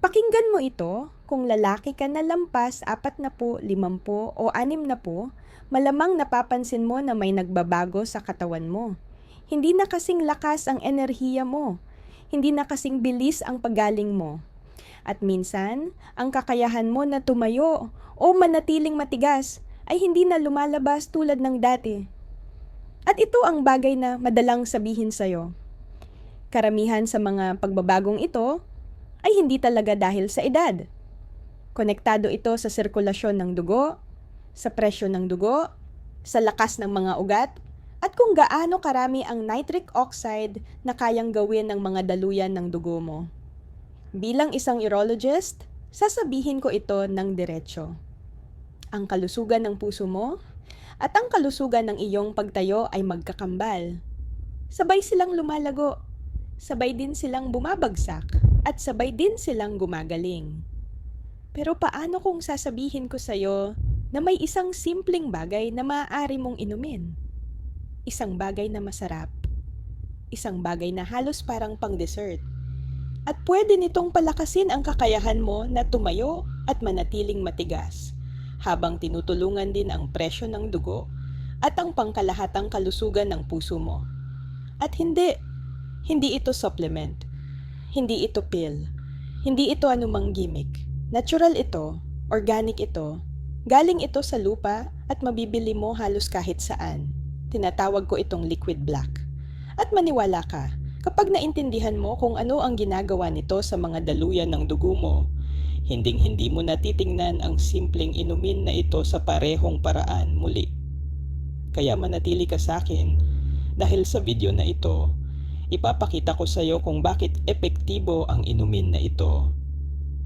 Pakinggan mo ito, kung lalaki ka na lampas 40, 50 o 60, malamang napapansin mo na may nagbabago sa katawan mo. Hindi na kasing lakas ang enerhiya mo. Hindi na kasing bilis ang paggaling mo. At minsan, ang kakayahan mo na tumayo o manatiling matigas ay hindi na lumalabas tulad ng dati. At ito ang bagay na madalang sabihin sa'yo. Karamihan sa mga pagbabagong ito ay hindi talaga dahil sa edad. Konektado ito sa sirkulasyon ng dugo, sa presyo ng dugo, sa lakas ng mga ugat, at kung gaano karami ang nitric oxide na kayang gawin ng mga daluyan ng dugo mo. Bilang isang urologist, sasabihin ko ito ng diretsyo. Ang kalusugan ng puso mo at ang kalusugan ng iyong pagtayo ay magkakambal. Sabay silang lumalago, sabay din silang bumabagsak, at sabay din silang gumagaling. Pero paano kung sasabihin ko sa'yo na may isang simpleng bagay na maaari mong inumin? Isang bagay na masarap. Isang bagay na halos parang pang-dessert. At pwede nitong palakasin ang kakayahan mo na tumayo at manatiling matigas, habang tinutulungan din ang presyo ng dugo at ang pangkalahatang kalusugan ng puso mo. At hindi ito supplement. Hindi ito pill. Hindi ito anumang gimmick. Natural ito, organic ito, galing ito sa lupa at mabibili mo halos kahit saan. Tinatawag ko itong liquid black. At maniwala ka, kapag naintindihan mo kung ano ang ginagawa nito sa mga daluyan ng dugo mo, hinding-hindi mo natitingnan ang simpleng inumin na ito sa parehong paraan muli. Kaya manatili ka sa akin dahil sa video na ito, ipapakita ko sa iyo kung bakit epektibo ang inumin na ito.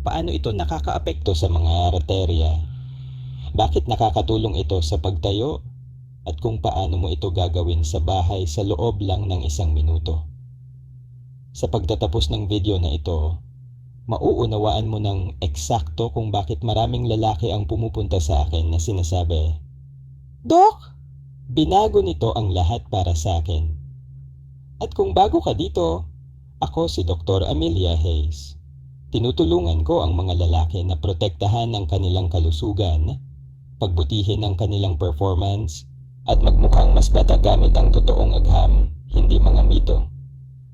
Paano ito nakakaapekto sa mga arterya? Bakit nakakatulong ito sa pagtayo? At kung paano mo ito gagawin sa bahay sa loob lang ng 1 minuto. Sa pagtatapos ng video na ito, mauunawaan mo ng eksakto kung bakit maraming lalaki ang pumupunta sa akin na sinasabi, "Dok, binago nito ang lahat para sa akin." At kung bago ka dito, ako si Dr. Amelia Hayes. Tinutulungan ko ang mga lalaki na protektahan ang kanilang kalusugan, pagbutihin ang kanilang performance, at magmukhang mas bata gamit ang totoong agham, hindi mga mito.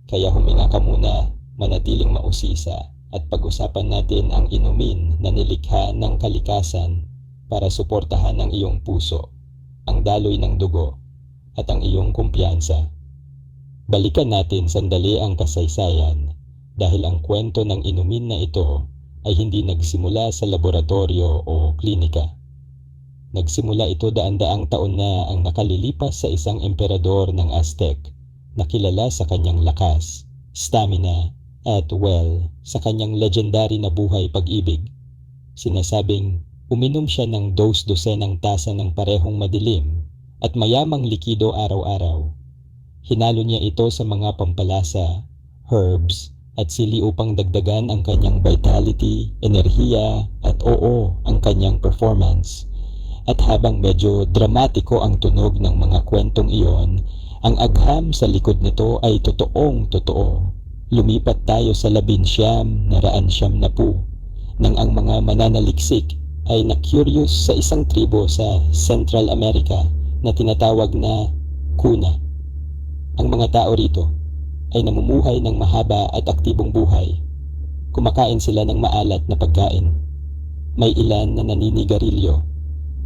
Kaya huminga ka muna, manatiling mausisa, at pag-usapan natin ang inumin na nilikha ng kalikasan para suportahan ang iyong puso, ang daloy ng dugo, at ang iyong kumpiyansa. Balikan natin sandali ang kasaysayan dahil ang kwento ng inumin na ito ay hindi nagsimula sa laboratorio o klinika. Nagsimula ito daan-daang taon na ang nakalilipas sa isang emperador ng Aztec na kilala sa kanyang lakas, stamina, at sa kanyang legendary na buhay pag-ibig. Sinasabing uminom siya ng 2 tasa ng parehong madilim at mayamang likido araw-araw. Hinalo niya ito sa mga pampalasa, herbs, at sili upang dagdagan ang kanyang vitality, enerhiya, at ang kanyang performance. At habang medyo dramatiko ang tunog ng mga kwentong iyon, ang agham sa likod nito ay totoong totoo. Lumipat tayo sa 1900 na po, nang ang mga mananaliksik ay na-curious sa isang tribo sa Central America na tinatawag na Kuna. Ang mga tao rito ay namumuhay ng mahaba at aktibong buhay. Kumakain sila ng maalat na pagkain. May ilan na naninigarilyo.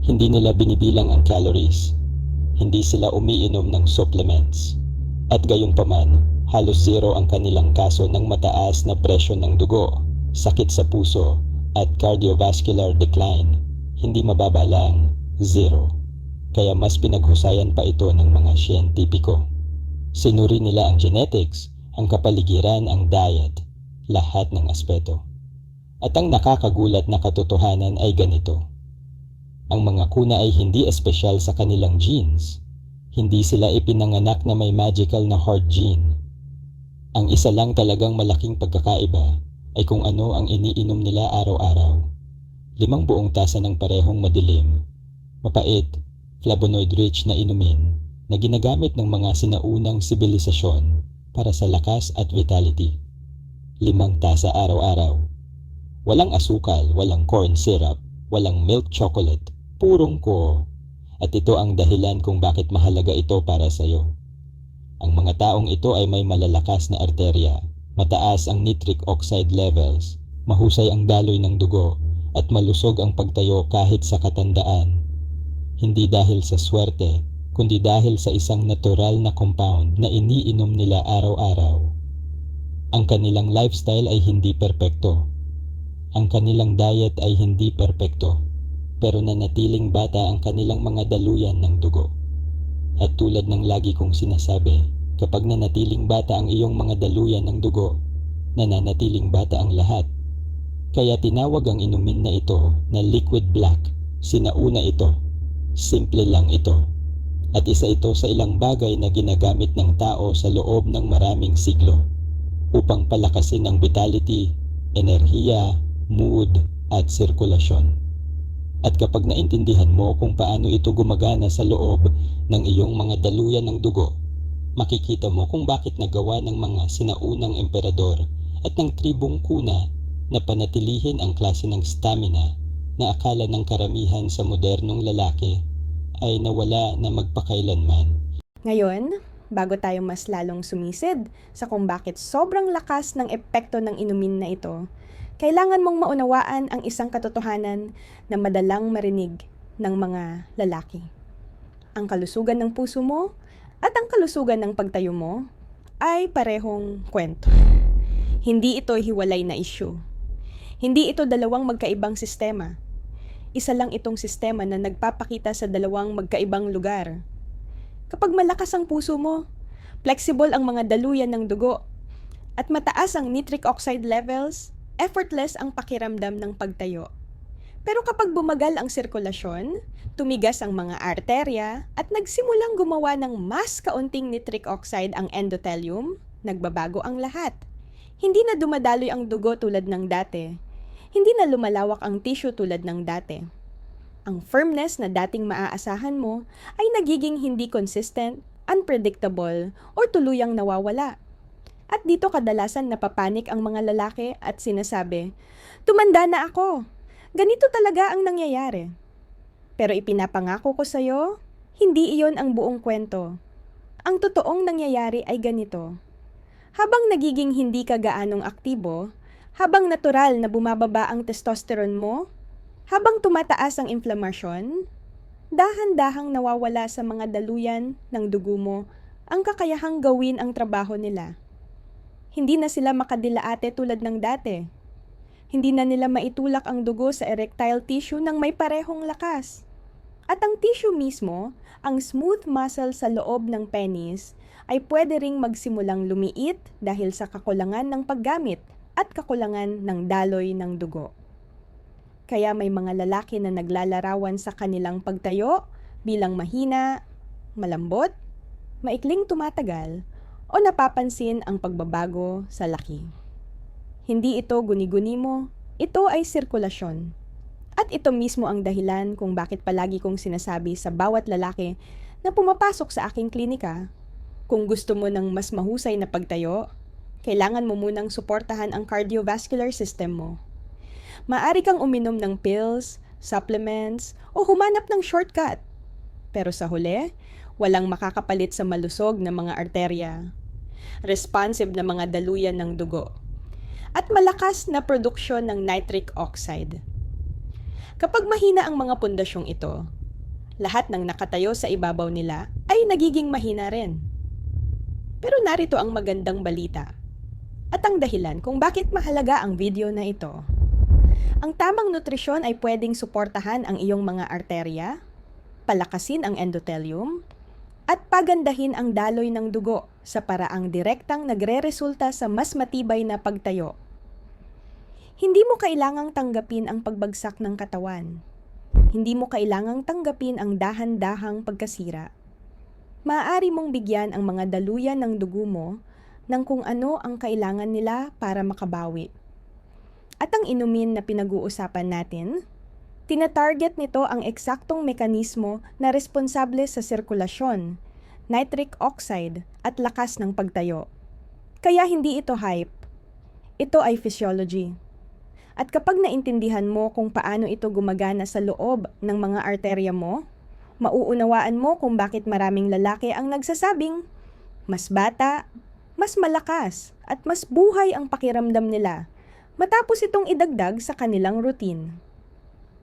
Hindi nila binibilang ang calories. Hindi sila umiinom ng supplements. At gayunpaman, halos zero ang kanilang kaso ng mataas na presyo ng dugo, sakit sa puso, at cardiovascular decline. Hindi mababa lang, zero. Kaya mas pinaghusayan pa ito ng mga siyentipiko. Sinuri nila ang genetics, ang kapaligiran, ang diet, lahat ng aspeto. At ang nakakagulat na katotohanan ay ganito. Ang mga kuna ay hindi espesyal sa kanilang genes. Hindi sila ipinanganak na may magical na heart gene. Ang isa lang talagang malaking pagkakaiba ay kung ano ang iniinom nila araw-araw. 5 buong tasa ng parehong madilim, mapait, flavonoid-rich na inumin na ginagamit ng mga sinaunang sibilisasyon para sa lakas at vitality. 5 tasa araw-araw. Walang asukal, walang corn syrup, walang milk chocolate, purong ko. At ito ang dahilan kung bakit mahalaga ito para sa iyo. Ang mga taong ito ay may malalakas na arterya, mataas ang nitric oxide levels, mahusay ang daloy ng dugo, at malusog ang pagtayo kahit sa katandaan. Hindi dahil sa swerte, kundi dahil sa isang natural na compound na iniinom nila araw-araw. Ang kanilang lifestyle ay hindi perpekto. Ang kanilang diet ay hindi perpekto, pero nanatiling bata ang kanilang mga daluyan ng dugo. At tulad ng lagi kong sinasabi, kapag nanatiling bata ang iyong mga daluyan ng dugo, nananatiling bata ang lahat. Kaya tinawag ang inumin na ito na liquid black. Sinauna ito. Simple lang ito. At isa ito sa ilang bagay na ginagamit ng tao sa loob ng maraming siglo upang palakasin ang vitality, enerhiya, mood, at sirkulasyon. At kapag naintindihan mo kung paano ito gumagana sa loob ng iyong mga daluyan ng dugo, makikita mo kung bakit nagawa ng mga sinaunang emperador at ng tribong kuna na panatilihin ang klase ng stamina na akala ng karamihan sa modernong lalaki ay nawala na magpakailanman. Ngayon, bago tayo mas lalong sumisid sa kung bakit sobrang lakas ng epekto ng inumin na ito, kailangan mong maunawaan ang isang katotohanan na madalang marinig ng mga lalaki. Ang kalusugan ng puso mo at ang kalusugan ng pagtayo mo ay parehong kwento. Hindi ito hiwalay na issue. Hindi ito dalawang magkaibang sistema. Isa lang itong sistema na nagpapakita sa dalawang magkaibang lugar. Kapag malakas ang puso mo, flexible ang mga daluyan ng dugo, at mataas ang nitric oxide levels, effortless ang pakiramdam ng pagtayo. Pero kapag bumagal ang sirkulasyon, tumigas ang mga arterya at nagsimulang gumawa ng mas kaunting nitric oxide ang endothelium, nagbabago ang lahat. Hindi na dumadaloy ang dugo tulad ng dati. Hindi na lumalawak ang tissue tulad ng dati. Ang firmness na dating maaasahan mo ay nagiging hindi consistent, unpredictable, or tuluyang nawawala. At dito kadalasan napapanik ang mga lalaki at sinasabi, "Tumanda na ako. Ganito talaga ang nangyayari." Pero ipinapangako ko sa'yo, hindi iyon ang buong kwento. Ang totoong nangyayari ay ganito. Habang nagiging hindi ka gaanong aktibo, habang natural na bumababa ang testosterone mo, habang tumataas ang inflamasyon, dahan-dahang nawawala sa mga daluyan ng dugo mo ang kakayahang gawin ang trabaho nila. Hindi na sila makadilaate tulad ng dati. Hindi na nila maitulak ang dugo sa erectile tissue ng may parehong lakas. At ang tissue mismo, ang smooth muscle sa loob ng penis, ay pwede ring magsimulang lumiit dahil sa kakulangan ng paggamit at kakulangan ng daloy ng dugo. Kaya may mga lalaki na naglalarawan sa kanilang pagtayo bilang mahina, malambot, maikling tumatagal, o napapansin ang pagbabago sa laki. Hindi ito guni-guni mo, ito ay sirkulasyon. At ito mismo ang dahilan kung bakit palagi kong sinasabi sa bawat lalaki na pumapasok sa aking klinika, kung gusto mo ng mas mahusay na pagtayo, kailangan mo munang suportahan ang cardiovascular system mo. Maaari kang uminom ng pills, supplements, o humanap ng shortcut. Pero sa huli, walang makakapalit sa malusog na mga arterya, responsive na mga daluyan ng dugo, at malakas na produksyon ng nitric oxide. Kapag mahina ang mga pundasyong ito, lahat ng nakatayo sa ibabaw nila ay nagiging mahina rin. Pero narito ang magandang balita at ang dahilan kung bakit mahalaga ang video na ito. Ang tamang nutrisyon ay pwedeng suportahan ang iyong mga arterya, palakasin ang endothelium, at pagandahin ang daloy ng dugo sa paraang direktang nagre-resulta sa mas matibay na pagtayo. Hindi mo kailangang tanggapin ang pagbagsak ng katawan. Hindi mo kailangang tanggapin ang dahan-dahang pagkasira. Maaari mong bigyan ang mga daluyan ng dugo mo ng kung ano ang kailangan nila para makabawi. At ang inumin na pinag-uusapan natin, tina-target nito ang eksaktong mekanismo na responsable sa sirkulasyon, nitric oxide at lakas ng pagtayo. Kaya hindi ito hype. Ito ay physiology. At kapag naintindihan mo kung paano ito gumagana sa loob ng mga arterya mo, mauunawaan mo kung bakit maraming lalaki ang nagsasabing mas bata, mas malakas, at mas buhay ang pakiramdam nila matapos itong idagdag sa kanilang routine.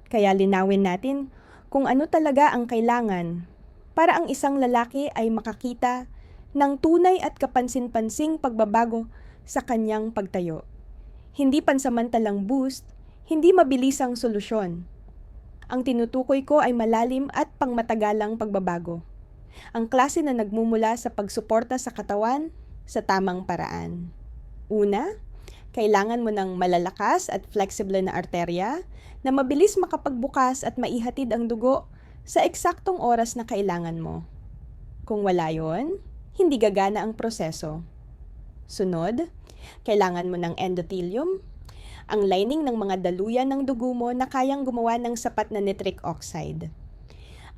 Kaya linawin natin kung ano talaga ang kailangan para ang isang lalaki ay makakita ng tunay at kapansin-pansing pagbabago sa kanyang pagtayo. Hindi pansamantalang boost, hindi mabilisang solusyon. Ang tinutukoy ko ay malalim at pangmatagalang pagbabago. Ang klase na nagmumula sa pagsuporta sa katawan sa tamang paraan. Una, kailangan mo ng malalakas at flexible na arterya na mabilis makapagbukas at maihatid ang dugo sa eksaktong oras na kailangan mo. Kung wala yon, hindi gagana ang proseso. Sunod, kailangan mo ng endothelium, ang lining ng mga daluyan ng dugo mo na kayang gumawa ng sapat na nitric oxide.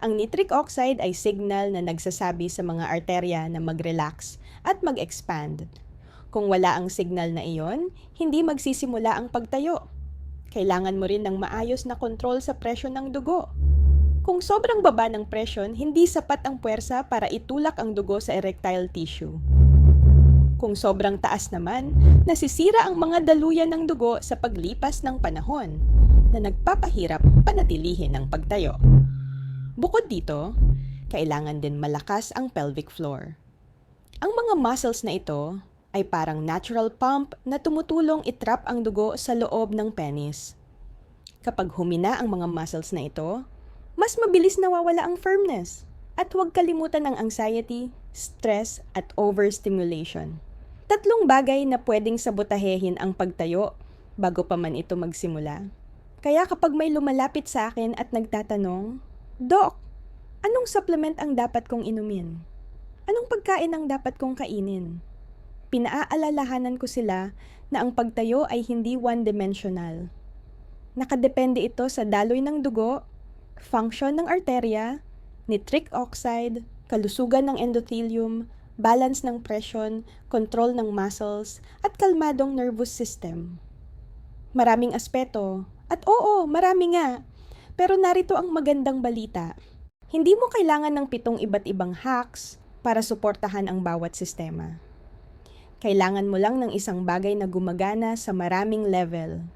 Ang nitric oxide ay signal na nagsasabi sa mga arterya na mag-relax at mag-expand. Kung wala ang signal na iyon, hindi magsisimula ang pagtayo. Kailangan mo rin ng maayos na kontrol sa presyon ng dugo. Kung sobrang baba ng presyon, hindi sapat ang puwersa para itulak ang dugo sa erectile tissue. Kung sobrang taas naman, nasisira ang mga daluyan ng dugo sa paglipas ng panahon na nagpapahirap panatilihin ang pagtayo. Bukod dito, kailangan din malakas ang pelvic floor. Ang mga muscles na ito ay parang natural pump na tumutulong itrap ang dugo sa loob ng penis. Kapag humina ang mga muscles na ito, mas mabilis nawawala ang firmness. At huwag kalimutan ng anxiety, stress, at overstimulation. 3 bagay na pwedeng sabotahehin ang pagtayo bago pa man ito magsimula. Kaya kapag may lumalapit sa akin at nagtatanong, "Doc, anong supplement ang dapat kong inumin? Anong pagkain ang dapat kong kainin?" Pinaaalalahanan ko sila na ang pagtayo ay hindi one-dimensional. Nakadepende ito sa daloy ng dugo, function ng arterya, nitric oxide, kalusugan ng endothelium, balance ng presyon, control ng muscles, at kalmadong nervous system. Maraming aspeto, at oo, marami nga. Pero narito ang magandang balita. Hindi mo kailangan ng 7 iba't ibang hacks para suportahan ang bawat sistema. Kailangan mo lang ng isang bagay na gumagana sa maraming level.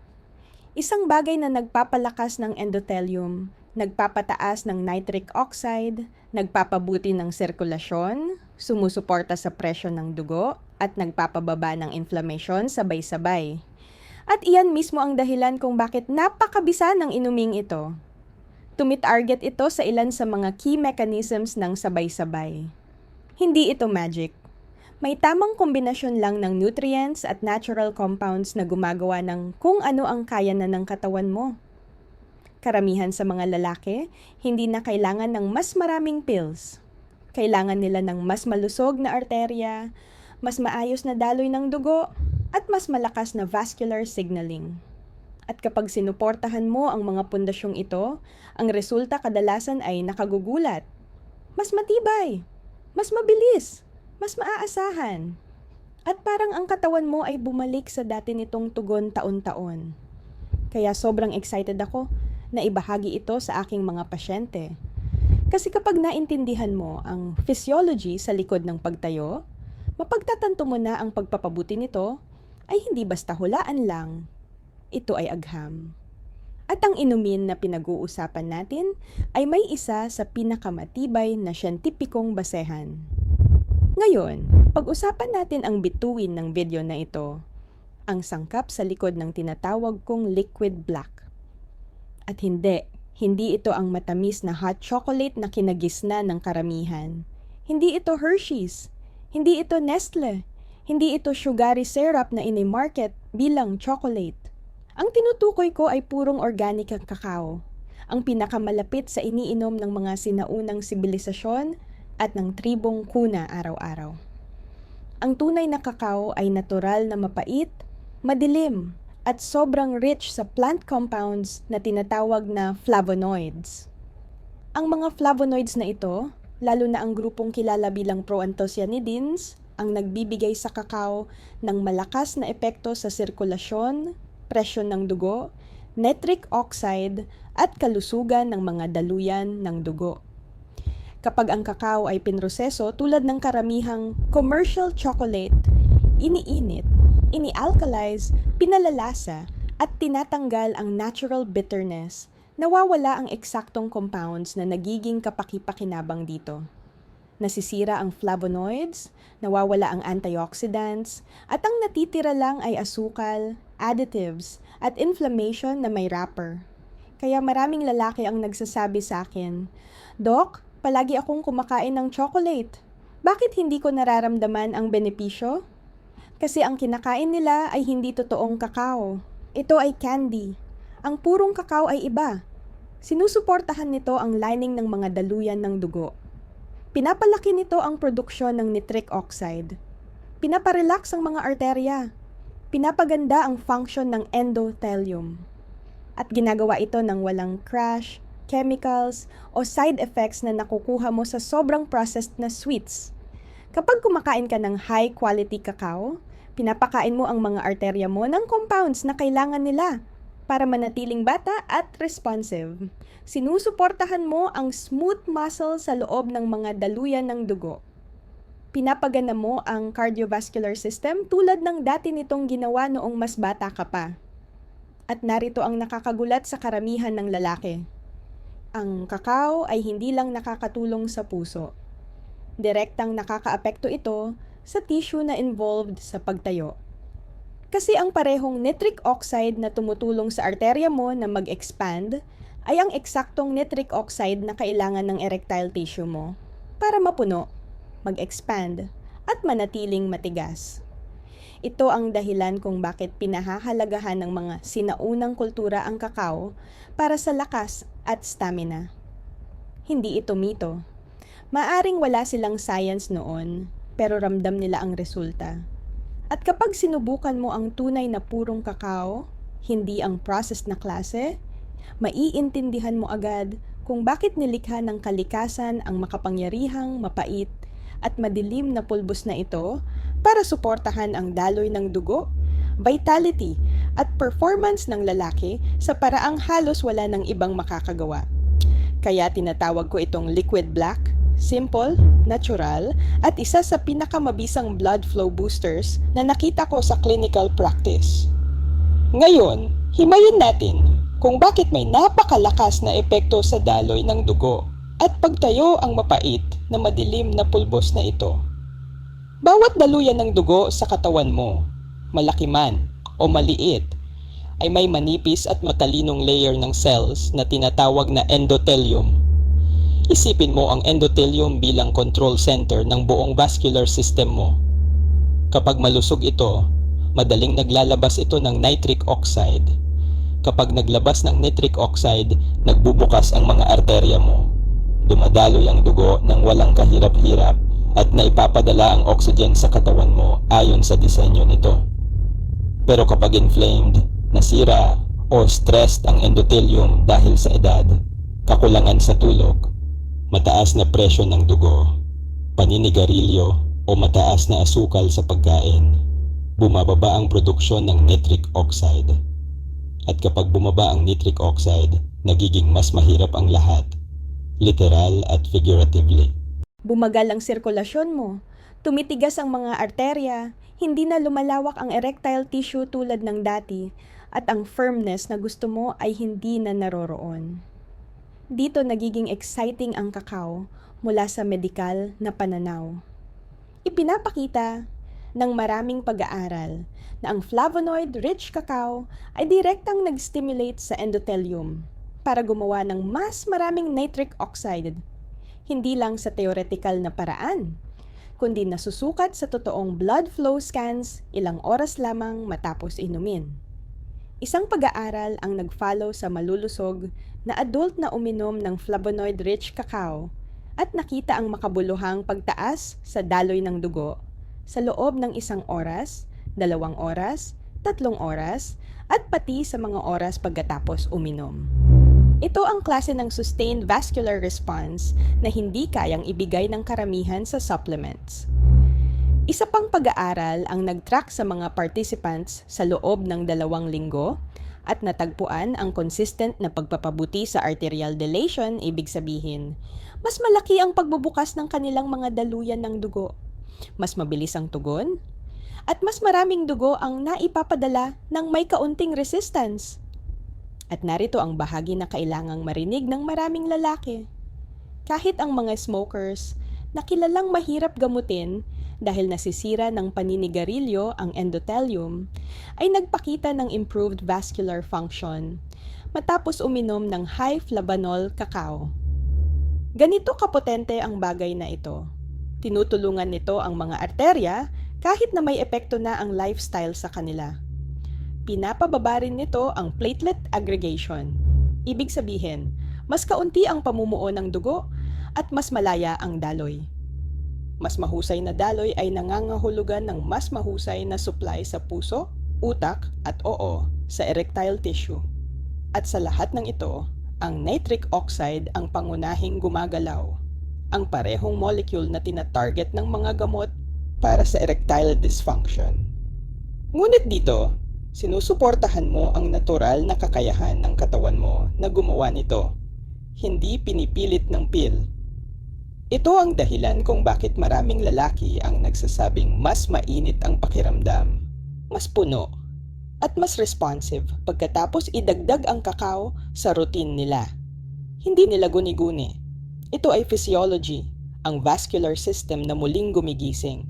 Isang bagay na nagpapalakas ng endothelium, nagpapataas ng nitric oxide, nagpapabuti ng sirkulasyon, sumusuporta sa presyon ng dugo, at nagpapababa ng inflammation sabay-sabay. At iyan mismo ang dahilan kung bakit napakabisa ng inuming ito. Tumitarget ito sa ilan sa mga key mechanisms ng sabay-sabay. Hindi ito magic. May tamang kombinasyon lang ng nutrients at natural compounds na gumagawa ng kung ano ang kaya na ng katawan mo. Karamihan sa mga lalaki, hindi na kailangan ng mas maraming pills. Kailangan nila ng mas malusog na arterya, mas maayos na daloy ng dugo, at mas malakas na vascular signaling. At kapag sinuportahan mo ang mga pundasyong ito, ang resulta kadalasan ay nakagugulat. Mas matibay, mas mabilis, mas maaasahan. At parang ang katawan mo ay bumalik sa dati nitong tugon taon-taon. Kaya sobrang excited ako na ibahagi ito sa aking mga pasyente. Kasi kapag naintindihan mo ang physiology sa likod ng pagtayo, mapagtatanto mo na ang pagpapabuti nito ay hindi basta hulaan lang. Ito ay agham. At ang inumin na pinag-uusapan natin ay may isa sa pinakamatibay na siyentipikong basehan. Ngayon, pag-usapan natin ang bituin ng video na ito, ang sangkap sa likod ng tinatawag kong liquid black. At hindi ito ang matamis na hot chocolate na kinagisna ng karamihan. Hindi ito Hershey's, hindi ito Nestle, hindi ito sugary syrup na ini-market bilang chocolate. Ang tinutukoy ko ay purong organic ang kakao, ang pinakamalapit sa iniinom ng mga sinaunang sibilisasyon at ng tribong kuna araw-araw. Ang tunay na kakao ay natural na mapait, madilim, at sobrang rich sa plant compounds na tinatawag na flavonoids. Ang mga flavonoids na ito, lalo na ang grupong kilala bilang proanthocyanidins, ang nagbibigay sa kakao ng malakas na epekto sa sirkulasyon, presyon ng dugo, nitric oxide, at kalusugan ng mga daluyan ng dugo. Kapag ang kakao ay pinroseso tulad ng karamihang commercial chocolate, iniinit, ini-alkalize, pinalalasa, at tinatanggal ang natural bitterness, nawawala ang eksaktong compounds na nagiging kapaki-pakinabang dito. Nasisira ang flavonoids, nawawala ang antioxidants, at ang natitira lang ay asukal, additives, at inflammation na may wrapper. Kaya maraming lalaki ang nagsasabi sa akin, "Doc, palagi akong kumakain ng chocolate. Bakit hindi ko nararamdaman ang benepisyo?" Kasi ang kinakain nila ay hindi totoong kakao. Ito ay candy. Ang purong kakao ay iba. Sinusuportahan nito ang lining ng mga daluyan ng dugo. Pinapalaki nito ang produksyon ng nitric oxide. Pinaparelax ang mga arterya. Pinapaganda ang function ng endothelium. At ginagawa ito ng walang crash, chemicals, o side effects na nakukuha mo sa sobrang processed na sweets. Kapag kumakain ka ng high-quality kakao, pinapakain mo ang mga arterya mo ng compounds na kailangan nila para manatiling bata at responsive. Sinusuportahan mo ang smooth muscle sa loob ng mga daluyan ng dugo. Pinapagana mo ang cardiovascular system tulad ng dati nitong ginawa noong mas bata ka pa. At narito ang nakakagulat sa karamihan ng lalaki. Ang kakao ay hindi lang nakakatulong sa puso. Direktang nakakaapekto ito sa tissue na involved sa pagtayo. Kasi ang parehong nitric oxide na tumutulong sa arterya mo na mag-expand ay ang eksaktong nitric oxide na kailangan ng erectile tissue mo para mapuno, mag-expand, at manatiling matigas. Ito ang dahilan kung bakit pinahahalagahan ng mga sinaunang kultura ang kakao para sa lakas at stamina. Hindi ito mito. Maaring wala silang science noon, pero ramdam nila ang resulta. At kapag sinubukan mo ang tunay na purong kakao, hindi ang processed na klase, maiintindihan mo agad kung bakit nilikha ng kalikasan ang makapangyarihang, mapait, at madilim na pulbos na ito para suportahan ang daloy ng dugo, vitality, at performance ng lalaki sa paraang halos wala ng ibang makakagawa. Kaya tinatawag ko itong liquid black, simple, natural, at isa sa pinakamabisang blood flow boosters na nakita ko sa clinical practice. Ngayon, himayin natin kung bakit may napakalakas na epekto sa daloy ng dugo at pagtayo ang mapait na madilim na pulbos na ito. Bawat daluyan ng dugo sa katawan mo, malaki man o maliit, ay may manipis at matalinong layer ng cells na tinatawag na endothelium. Isipin mo ang endothelium bilang control center ng buong vascular system mo. Kapag malusog ito, madaling naglalabas ito ng nitric oxide. Kapag naglabas ng nitric oxide, nagbubukas ang mga arterya mo. Dumadaloy ang dugo ng walang kahirap-hirap at naipapadala ang oxygen sa katawan mo ayon sa disenyo nito. Pero kapag inflamed, nasira o stressed ang endothelium dahil sa edad, kakulangan sa tulog, mataas na presyon ng dugo, paninigarilyo o mataas na asukal sa pagkain, bumababa ang produksyon ng nitric oxide. At kapag bumaba ang nitric oxide, nagiging mas mahirap ang lahat, literal at figuratively. Bumagal ang sirkulasyon mo, tumitigas ang mga arterya, hindi na lumalawak ang erectile tissue tulad ng dati, at ang firmness na gusto mo ay hindi na naroroon. Dito nagiging exciting ang kakao mula sa medikal na pananaw. Ipinapakita ng maraming pag-aaral na ang flavonoid-rich cacao ay direktang nag-stimulate sa endothelium para gumawa ng mas maraming nitric oxide, hindi lang sa theoretical na paraan, kundi nasusukat sa totoong blood flow scans ilang oras lamang matapos inumin. Isang pag-aaral ang nag-follow sa malulusog na adult na uminom ng flavonoid-rich cacao at nakita ang makabuluhang pagtaas sa daloy ng dugo sa loob ng 1 oras, 2 oras, 3 oras, at pati sa mga oras pagkatapos uminom. Ito ang klase ng sustained vascular response na hindi kayang ibigay ng karamihan sa supplements. Isa pang pag-aaral ang nag-track sa mga participants sa loob ng 2 linggo at natagpuan ang consistent na pagpapabuti sa arterial dilation, ibig sabihin, mas malaki ang pagbubukas ng kanilang mga daluyan ng dugo, mas mabilis ang tugon, at mas maraming dugo ang naipapadala ng may kaunting resistance. At narito ang bahagi na kailangang marinig ng maraming lalaki. Kahit ang mga smokers na kilalang mahirap gamutin dahil nasisira ng paninigarilyo ang endothelium, ay nagpakita ng improved vascular function matapos uminom ng high flavanol cacao. Ganito kapotente ang bagay na ito. Tinutulungan nito ang mga arterya kahit na may epekto na ang lifestyle sa kanila. Pinapababa rin nito ang platelet aggregation. Ibig sabihin, mas kaunti ang pamumuo ng dugo at mas malaya ang daloy. Mas mahusay na daloy ay nangangahulugan ng mas mahusay na supply sa puso, utak at sa erectile tissue. At sa lahat ng ito, ang nitric oxide ang pangunahing gumagalaw, ang parehong molecule na tina-target ng mga gamot para sa erectile dysfunction. Ngunit dito, sinusuportahan mo ang natural na kakayahan ng katawan mo na gumawa nito, hindi pinipilit ng pill. Ito ang dahilan kung bakit maraming lalaki ang nagsasabing mas mainit ang pakiramdam, mas puno, at mas responsive pagkatapos idagdag ang kakao sa routine nila. Hindi nila guni-guni. Ito ay physiology, ang vascular system na muling gumigising.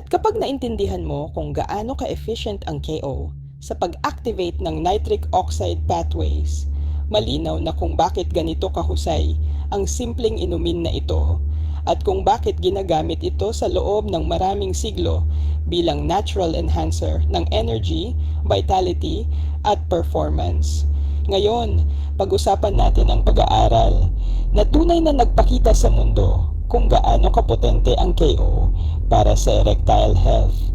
At kapag naintindihan mo kung gaano ka-efficient ang KO sa pag-activate ng nitric oxide pathways, malinaw na kung bakit ganito kahusay ang simpleng inumin na ito at kung bakit ginagamit ito sa loob ng maraming siglo bilang natural enhancer ng energy, vitality, at performance. Ngayon, pag-usapan natin ang pag-aaral na tunay na nagpakita sa mundo kung gaano kapotente ang KO para sa erectile health.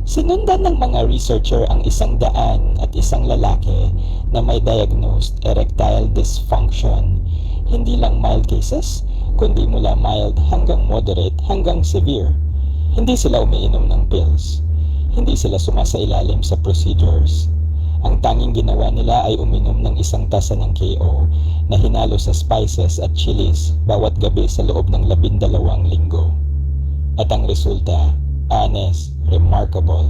Sinundan ng mga researcher ang 101 lalaki na may diagnosed erectile dysfunction. Hindi lang mild cases, kundi mula mild hanggang moderate hanggang severe. Hindi sila umiinom ng pills. Hindi sila sumasailalim sa procedures. Ang tanging ginawa nila ay uminom ng 1 tasa ng KO na hinalo sa spices at chilies bawat gabi sa loob ng 12 linggo. At ang resulta, honest, remarkable.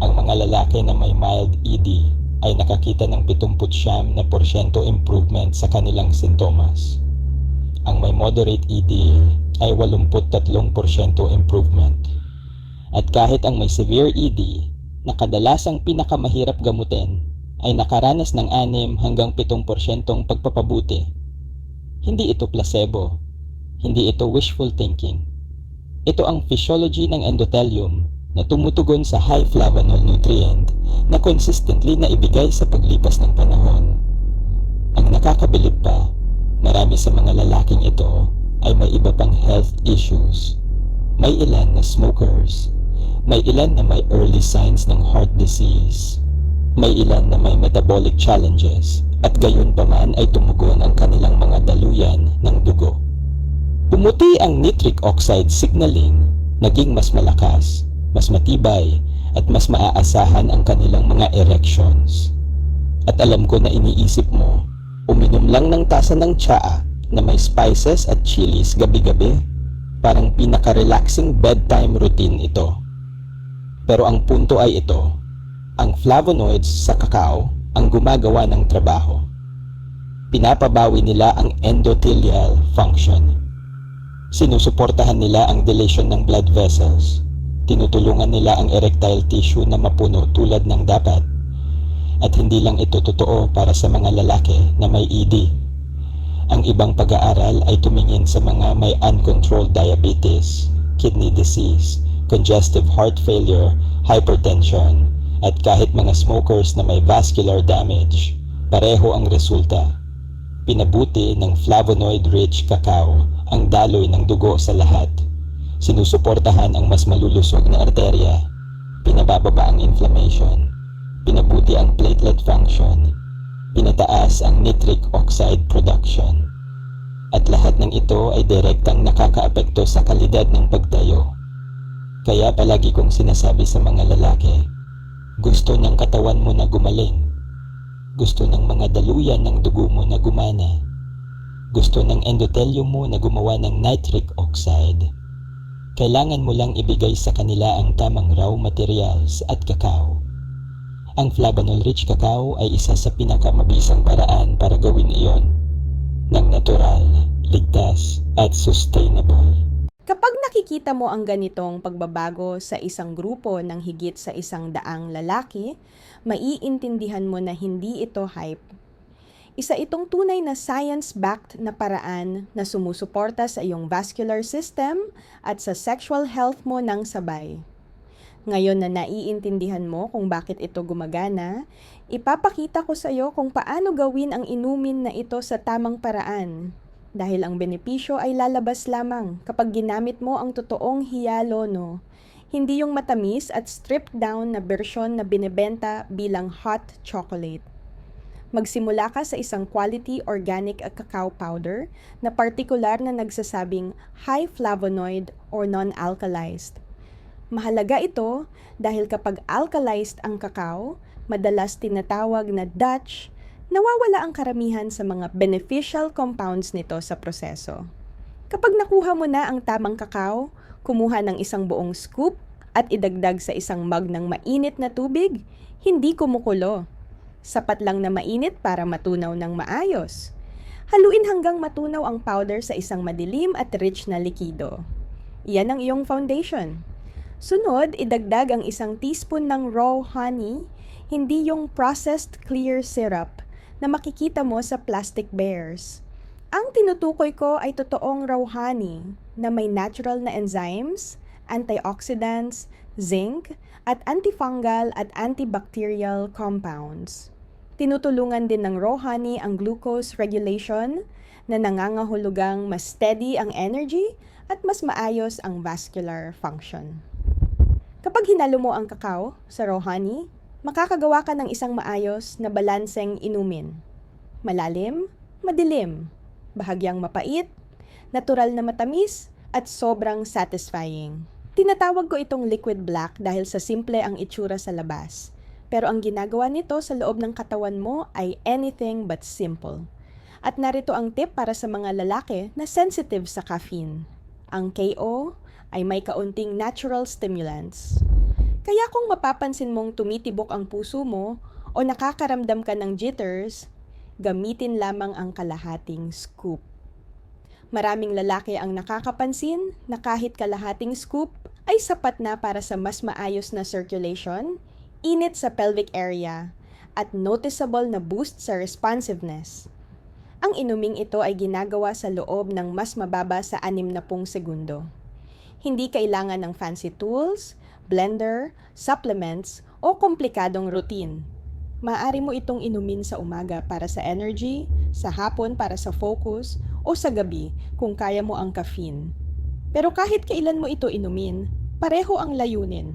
Ang mga lalaki na may mild ED ay nakakita ng 79% improvement sa kanilang sintomas. Ang may moderate ED ay 83% improvement. At kahit ang may severe ED na kadalasang pinakamahirap gamutin ay nakaranas ng 6 hanggang 7% pagpapabuti. Hindi ito placebo. Hindi ito wishful thinking. Ito ang physiology ng endothelium na tumutugon sa high flavanol nutrient na consistently na ibigay sa paglipas ng panahon. Ang nakakabilib pa, marami sa mga lalaking ito ay may iba pang health issues. May ilan na smokers, may ilan na may early signs ng heart disease, may ilan na may metabolic challenges at gayon pa man ay tumugon ang kanilang mga daluyan ng dugo. Pumuti ang nitric oxide signaling, naging mas malakas, mas matibay, at mas maaasahan ang kanilang mga erections. At alam ko na iniisip mo, uminom lang ng tasa ng tsaa na may spices at chilies gabi-gabi, parang pinaka-relaxing bedtime routine ito. Pero ang punto ay ito, ang flavonoids sa kakao ang gumagawa ng trabaho. Pinapabawi nila ang endothelial function. Sinusuportahan nila ang dilation ng blood vessels. Tinutulungan nila ang erectile tissue na mapuno tulad ng dapat. At hindi lang ito totoo para sa mga lalaki na may ED. Ang ibang pag-aaral ay tumingin sa mga may uncontrolled diabetes, kidney disease, congestive heart failure, hypertension, at kahit mga smokers na may vascular damage. Pareho ang resulta. Pinabuti ng flavonoid-rich cacao ang daloy ng dugo sa lahat. Sinusuportahan ang mas malulusog na arterya, pinabababa ang inflammation, pinabuti ang platelet function, pinataas ang nitric oxide production. At lahat ng ito ay direktang nakakaapekto sa kalidad ng pagtayo. Kaya palagi kong sinasabi sa mga lalaki, gusto ng katawan mo na gumaling. Gusto ng mga daluyan ng dugo mo na gumana. Gusto ng endothelium mo na gumawa ng nitric oxide. Kailangan mo lang ibigay sa kanila ang tamang raw materials at kakao. Ang flavanol-rich cacao ay isa sa pinakamabisang paraan para gawin iyon ng natural, ligtas at sustainable. Kapag nakikita mo ang ganitong pagbabago sa isang grupo ng higit sa 100 lalaki, maiintindihan mo na hindi ito hype. Isa itong tunay na science-backed na paraan na sumusuporta sa iyong vascular system at sa sexual health mo ng sabay. Ngayon na naiintindihan mo kung bakit ito gumagana, ipapakita ko sa iyo kung paano gawin ang inumin na ito sa tamang paraan. Dahil ang benepisyo ay lalabas lamang kapag ginamit mo ang totoong hyalurono, hindi yung matamis at stripped down na bersyon na binebenta bilang hot chocolate. Magsimula ka sa isang quality organic cacao powder na partikular na nagsasabing high flavonoid or non-alkalized. Mahalaga ito dahil kapag alkalized ang cacao, madalas tinatawag na Dutch, nawawala ang karamihan sa mga beneficial compounds nito sa proseso. Kapag nakuha mo na ang tamang kakao, kumuha ng isang buong scoop at idagdag sa isang mug ng mainit na tubig, hindi kumukulo. Sapat lang na mainit para matunaw ng maayos. Haluin hanggang matunaw ang powder sa isang madilim at rich na likido. Iyan ang iyong foundation. Sunod, idagdag ang isang teaspoon ng raw honey, hindi yung processed clear syrup na makikita mo sa plastic bears. Ang tinutukoy ko ay totoong raw honey na may natural na enzymes, antioxidants, zinc, at antifungal at antibacterial compounds. Tinutulungan din ng raw honey ang glucose regulation na nangangahulugang mas steady ang energy at mas maayos ang vascular function. Kapag hinalo mo ang kakao sa raw honey, makakagawa ka ng isang maayos na balanseng inumin. Malalim, madilim, bahagyang mapait, natural na matamis, at sobrang satisfying. Tinatawag ko itong liquid black dahil sa simple ang itsura sa labas. Pero ang ginagawa nito sa loob ng katawan mo ay anything but simple. At narito ang tip para sa mga lalaki na sensitive sa caffeine. Ang KO ay may kaunting natural stimulants. Kaya kung mapapansin mong tumitibok ang puso mo o nakakaramdam ka ng jitters, gamitin lamang ang kalahating scoop. Maraming lalaki ang nakakapansin na kahit kalahating scoop ay sapat na para sa mas maayos na circulation, init sa pelvic area, at noticeable na boost sa responsiveness. Ang inuming ito ay ginagawa sa loob ng mas mababa sa 60 segundo. Hindi kailangan ng fancy tools, blender, supplements, o komplikadong routine. Maaari mo itong inumin sa umaga para sa energy, sa hapon para sa focus, o sa gabi kung kaya mo ang caffeine. Pero kahit kailan mo ito inumin, pareho ang layunin.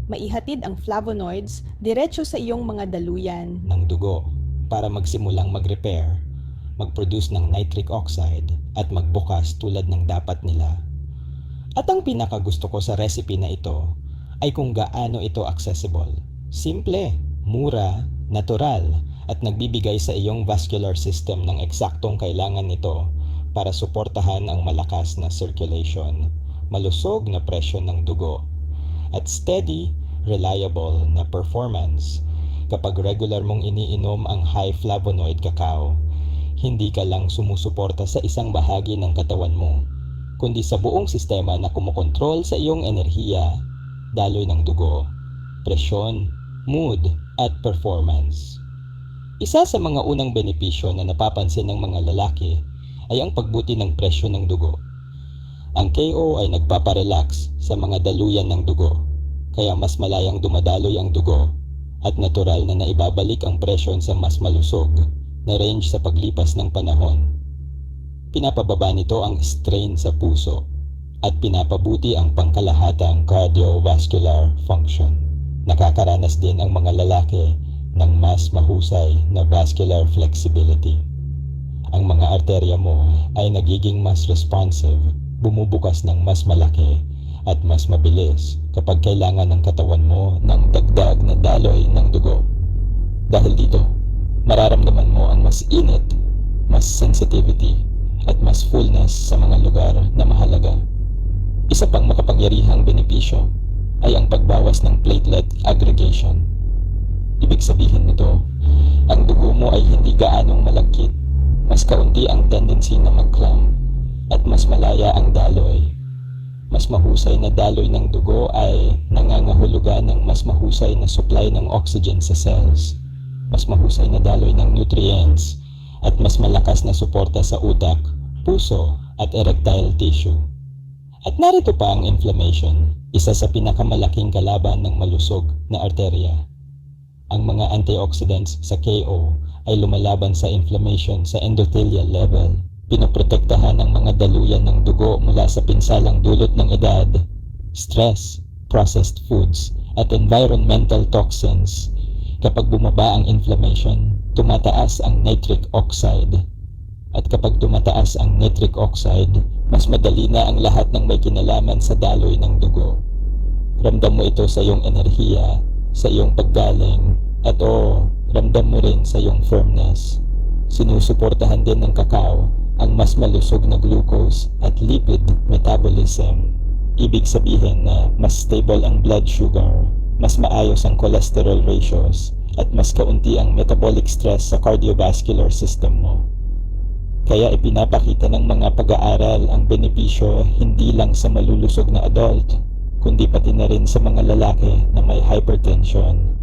Maihatid ang flavonoids diretso sa iyong mga daluyan ng dugo para magsimulang mag-repair, mag-produce ng nitric oxide at magbukas tulad ng dapat nila. At ang pinakagusto ko sa recipe na ito ay kung gaano ito accessible. Simple, mura, natural, at nagbibigay sa iyong vascular system ng eksaktong kailangan nito para suportahan ang malakas na circulation, malusog na presyon ng dugo, at steady, reliable na performance. Kapag regular mong iniinom ang high flavonoid cacao, hindi ka lang sumusuporta sa isang bahagi ng katawan mo, kundi sa buong sistema na kumokontrol sa iyong enerhiya, daloy ng dugo, presyon, mood, at performance. Isa sa mga unang benepisyo na napapansin ng mga lalaki ay ang pagbuti ng presyon ng dugo. Ang KO ay nagpaparelax sa mga daluyan ng dugo, kaya mas malayang dumadaloy ang dugo at natural na naibabalik ang presyon sa mas malusog na range sa paglipas ng panahon. Pinapababa nito ang strain sa puso at pinapabuti ang pangkalahatang cardiovascular function. Nakakaranas din ang mga lalaki ng mas mahusay na vascular flexibility. Ang mga arterya mo ay nagiging mas responsive, bumubukas ng mas malaki at mas mabilis kapag kailangan ng katawan mo ng dagdag na daloy ng dugo. Dahil dito, mararamdaman mo ang mas init, mas sensitivity, at mas fullness sa mga lugar na mahalaga. Isa pang makapangyarihang benepisyo ay ang pagbawas ng platelet aggregation. Ibig sabihin nito, ang dugo mo ay hindi gaanong malagkit, mas kaunti ang tendency na mag-clot, at mas malaya ang daloy. Mas mahusay na daloy ng dugo ay nangangahulugan ng mas mahusay na supply ng oxygen sa cells, mas mahusay na daloy ng nutrients, at mas malakas na suporta sa utak, puso, at erectile tissue. At narito pa ang inflammation, isa sa pinakamalaking kalaban ng malusog na arterya. Ang mga antioxidants sa KO ay lumalaban sa inflammation sa endothelial level. Pinoprotektahan ang mga daluyan ng dugo mula sa pinsalang dulot ng edad, stress, processed foods, at environmental toxins. Kapag bumaba ang inflammation, tumataas ang nitric oxide. At kapag tumataas ang nitric oxide, mas madali na ang lahat ng may kinalaman sa daloy ng dugo. Ramdam mo ito sa iyong enerhiya, sa iyong paggaling, at ramdam mo rin sa iyong firmness. Sinusuportahan din ng kakao ang mas malusog na glucose at lipid metabolism. Ibig sabihin na mas stable ang blood sugar, mas maayos ang cholesterol ratios, at mas kaunti ang metabolic stress sa cardiovascular system mo. Kaya ipinapakita ng mga pag-aaral ang benepisyo hindi lang sa malulusog na adult, kundi pati na rin sa mga lalaki na may hypertension,